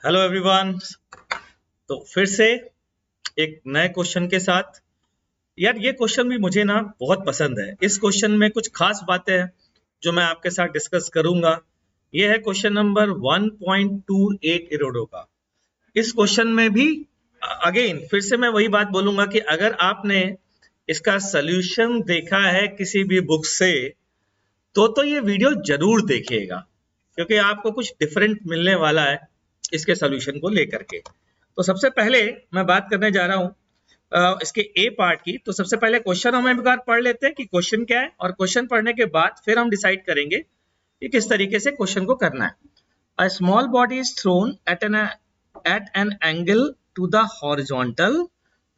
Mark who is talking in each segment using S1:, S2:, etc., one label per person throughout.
S1: Hello everyone. तो फिर से एक नए क्वेश्चन के साथ। यार ये क्वेश्चन भी मुझे ना बहुत पसंद है। इस क्वेश्चन में कुछ खास बातें हैं जो मैं आपके साथ डिस्कस करूंगा। ये है क्वेश्चन नंबर 1.28 इरोडो का। इस क्वेश्चन में भी अगेन फिर से मैं वही बात बोलूंगा कि अगर आपने इसका सॉल्यूशन देखा है किसी भी बुक से तो ये वीडियो जरूर देखिएगा, क्योंकि आपको कुछ डिफरेंट मिलने वाला है इसके सॉल्यूशन को लेकर के। तो सबसे पहले मैं बात करने जा रहा हूं इसके ए पार्ट की। तो सबसे पहले क्वेश्चन हम एक बार पढ़ लेते हैं कि क्वेश्चन क्या है, और क्वेश्चन पढ़ने के बाद फिर हम डिसाइड करेंगे कि किस तरीके से क्वेश्चन को करना है। A small body is thrown at an angle to the horizontal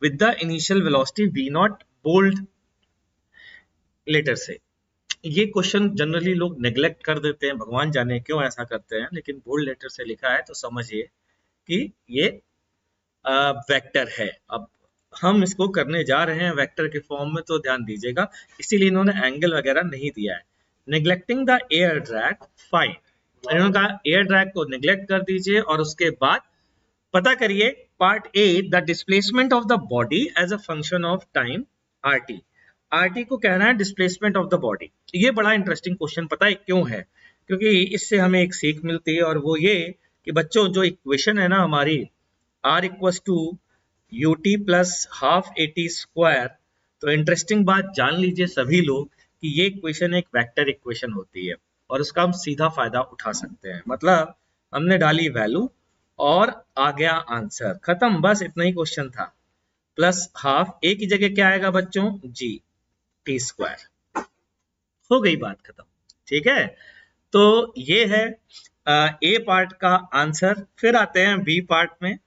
S1: with the initial velocity v naught bold letter से। ये क्वेश्चन जनरली लोग नेग्लेक्ट कर देते हैं, भगवान जाने क्यों ऐसा करते हैं, लेकिन बोल्ड लेटर से लिखा है तो समझिए कि ये वेक्टर है। अब हम इसको करने जा रहे हैं वेक्टर के फॉर्म में, तो ध्यान दीजिएगा, इसीलिए इन्होंने एंगल वगैरह नहीं दिया है। Neglecting the air drag find, इन्होंने कहा एयर ड्रैग को नेग्लेक्ट कर दीजिए और उसके बाद पता करिए part A the displacement of the body as a function of time RT. RT को कहना है डिस्प्लेसमेंट ऑफ द बॉडी। ये बड़ा इंटरेस्टिंग क्वेश्चन, पता है क्यों है? क्योंकि इससे हमें एक सीख मिलती है, और वो ये कि बच्चों जो इक्वेशन है ना हमारी r equals to u t plus half a t square, तो इंटरेस्टिंग बात जान लीजिए सभी लोग कि ये इक्वेशन एक वेक्टर इक्वेशन होती है और उसका हम सीधा फायदा उठा सकते हैं। मतलब हमने डाली वैल्यू और आ गया आंसर, खत्म, बस इतना ही क्वेश्चन था। प्लस हाफ ए की जगह क्या आएगा बच्चों? G T square. हो गई बात खत्म, ठीक है। तो ये है ए पार्ट का आंसर। फिर आते हैं बी पार्ट में।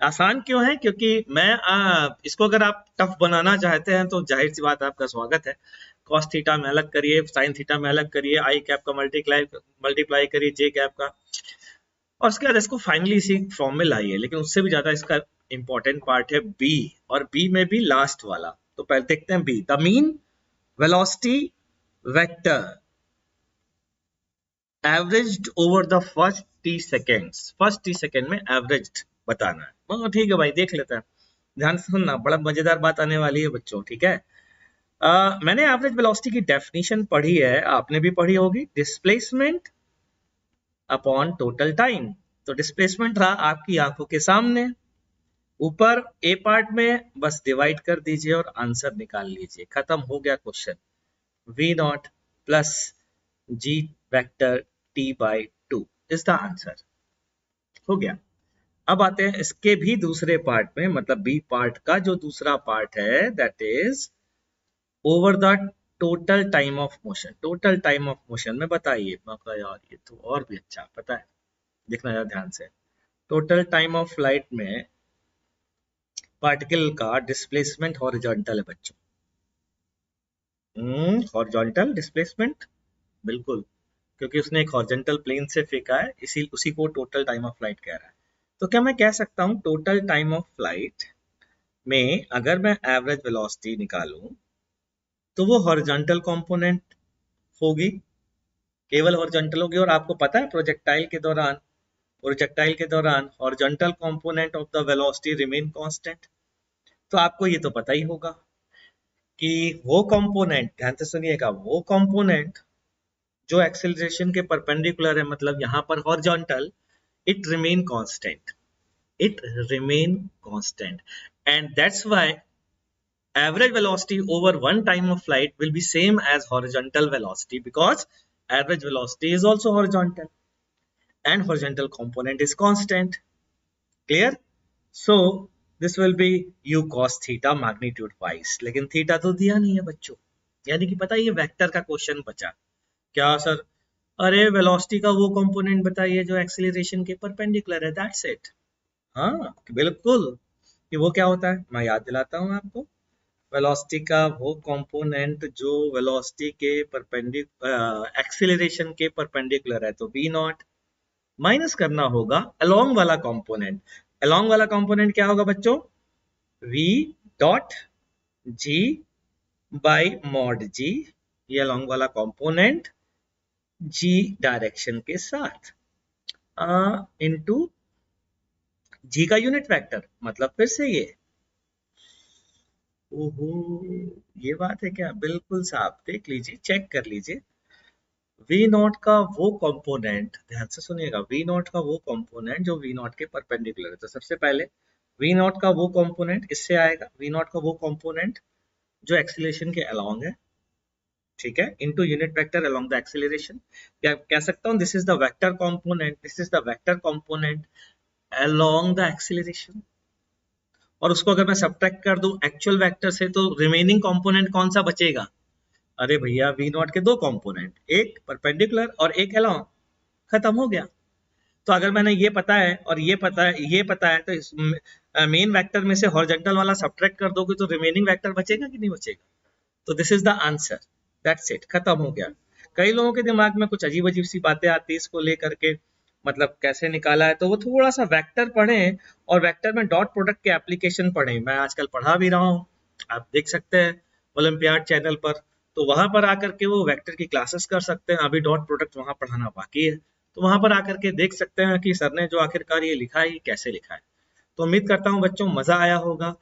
S1: आसान क्यों है? क्योंकि मैं इसको अगर आप टफ बनाना चाहते हैं तो जाहिर सी बात आपका स्वागत है। कॉस थीटा में अलग करिए, साइन थीटा में अलग करिए, आई कैप का मल्टीप्लाई करिए जे कैप का, और उसके बाद इसको फाइनली इसी फॉर्म में लाइए। लेकिन उससे भी ज्यादा इसका इंपॉर्टेंट पार्ट है बी, और बी में भी लास्ट वाला। तो पहले देखते हैं B. The mean velocity vector averaged over the first t seconds, first t second में एवरेज्ड बताना है। मगर ठीक है भाई, देख लेते हैं, ध्यान से सुनना, बड़ा मजेदार बात आने वाली है बच्चों, ठीक है। मैंने एवरेज वेलोसिटी की डेफिनेशन पढ़ी है, आपने भी पढ़ी होगी, डिस्प्लेसमेंट अपॉन टोटल टाइम। तो डिस्प्लेसमेंट रहा आपकी आंखों के सामने, ऊपर ए पार्ट में बस डिवाइड कर दीजिए और आंसर निकाल लीजिए, खत्म हो गया question. v naught plus g vector t by 2 is the answer, हो गया। अब आते हैं इसके भी दूसरे पार्ट में, मतलब बी पार्ट का जो दूसरा पार्ट है, that is over the total time of motion. Total time of motion में बताइए। मैं कहा यार ये तो और भी अच्छा पता है, देखना यार ध्यान से। टोटल टाइम ऑफ फ्लाइट में पार्टिकल का डिस्प्लेसमेंट हॉरिजॉन्टल है बच्चों। हॉरिजॉन्टल डिस्प्लेसमेंट, बिल्कुल, क्योंकि उसने एक हॉरिजॉन्टल प्लेन से फेंका है, इसी उसी को टोटल टाइम ऑफ फ्लाइट कह रहा है। तो क्या मैं कह सकता हूँ टोटल टाइम ऑफ फ्लाइट में अगर मैं एवरेज वेलोसिटी निकालूं तो वो हॉरिजॉन्टल कंपोनेंट होगी, केवल हॉरिजॉन्टल होगी। और आपको पता है प्रोजेक्टाइल के दौरान horizontal component of the velocity remain constant. तो आपको ये तो पता ही होगा कि वो कंपोनेंट, ध्यान से सुनिएगा, वो कंपोनेंट जो एक्सेलरेशन के परपेंडिकुलर है, मतलब यहाँ पर horizontal, it remain constant, it remain constant, and that's why average velocity over one time of flight will be same as horizontal velocity, because average velocity is also horizontal and horizontal component is constant. Clear? So this will be u cos theta magnitude wise, लेकिन theta तो दिया नहीं है बच्चों, यानी कि पता है ये वेक्टर का क्वेश्चन बचा। क्या सर? अरे वेलोसिटी का वो कंपोनेंट बताइए जो एक्सीलरेशन के परपेंडिकुलर है, दैट्स इट। हाँ बिल्कुल, कि वो क्या होता है, मैं याद दिलाता हूँ आपको। वेलोसिटी का वो कंपोनेंट जो वेलोसिटी के एक्सीलरेशन के परपेंडिकुलर है, तो v नॉट माइनस करना होगा अलोंग वाला कंपोनेंट। अलोंग वाला कंपोनेंट क्या होगा बच्चों? v dot g by mod g, ये अलोंग वाला कंपोनेंट g डायरेक्शन के साथ इनटू जी का यूनिट वेक्टर मतलब फिर से ये, ओहो, ये बात है क्या? बिल्कुल साहब, देख लीजिए, चेक कर लीजिए। वी नॉट का वो कंपोनेंट, ध्यान से सुनिएगा, वी नॉट का वो कंपोनेंट जो वी नॉट के परपेंडिकुलर है। तो सबसे पहले वी नॉट का वो कंपोनेंट इससे आएगा, वी नॉट का वो कंपोनेंट जो एक्सीलरेशन के अलोंग है, ठीक है, into unit vector along the acceleration. क्या कह सकता हूँ, this is the vector component, this is the vector component along the acceleration. और उसको अगर मैं सब्ट्रैक्ट कर दूं एक्चुअल वेक्टर से, तो रिमेनिंग कंपोनेंट कौन सा बचेगा? अरे भैया, वी नॉट के दो कंपोनेंट, एक परपेंडिकुलर और एक अलोंग, खत्म हो गया। तो अगर मैंने ये पता है और ये पता है, ये पता है, तो इस मेन वेक्टर में से हॉरिजॉन्टल वाला सब्ट्रैक्ट कर दोगे तो रिमेनिंग वेक्टर बचेगा कि नहीं बचेगा? तो this is the answer, that's it, खत्म हो गया। कई लोगों के दिमाग में कुछ अजीब अजीब सी बातें आती है इसको लेकर के, मतलब कैसे निकाला है, तो वो थोड़ा सा वेक्टर पढ़ें और वेक्टर में डॉट प्रोडक्ट के एप्लीकेशन पढ़ें। मैं आजकल पढ़ा भी रहा हूँ, आप देख सकते हैं ओलंपियाड चैनल पर। तो वहां पर आकर के वो वेक्टर की क्लासेस कर सकते हैं, अभी डॉट प्रोडक्ट वहां पढ़ाना बाकी है, तो वहां पर आकर के देख सकते हैं कि सर ने जो आखिरकार ये लिखा है ये कैसे लिखा है। तो उम्मीद करता हूँ बच्चों मजा आया होगा।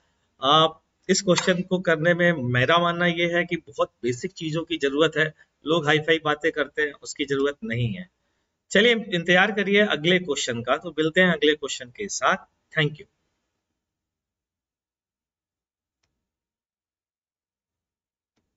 S1: आप इस क्वेश्चन को करने में मेरा मानना ये है कि बहुत बेसिक चीजों की जरूरत है, लोग हाई फाई बातें करते हैं, उसकी जरूरत नहीं है। चलिए इंतजार करिए अगले क्वेश्चन का, तो मिलते हैं अगले क्वेश्चन के साथ। Thank you.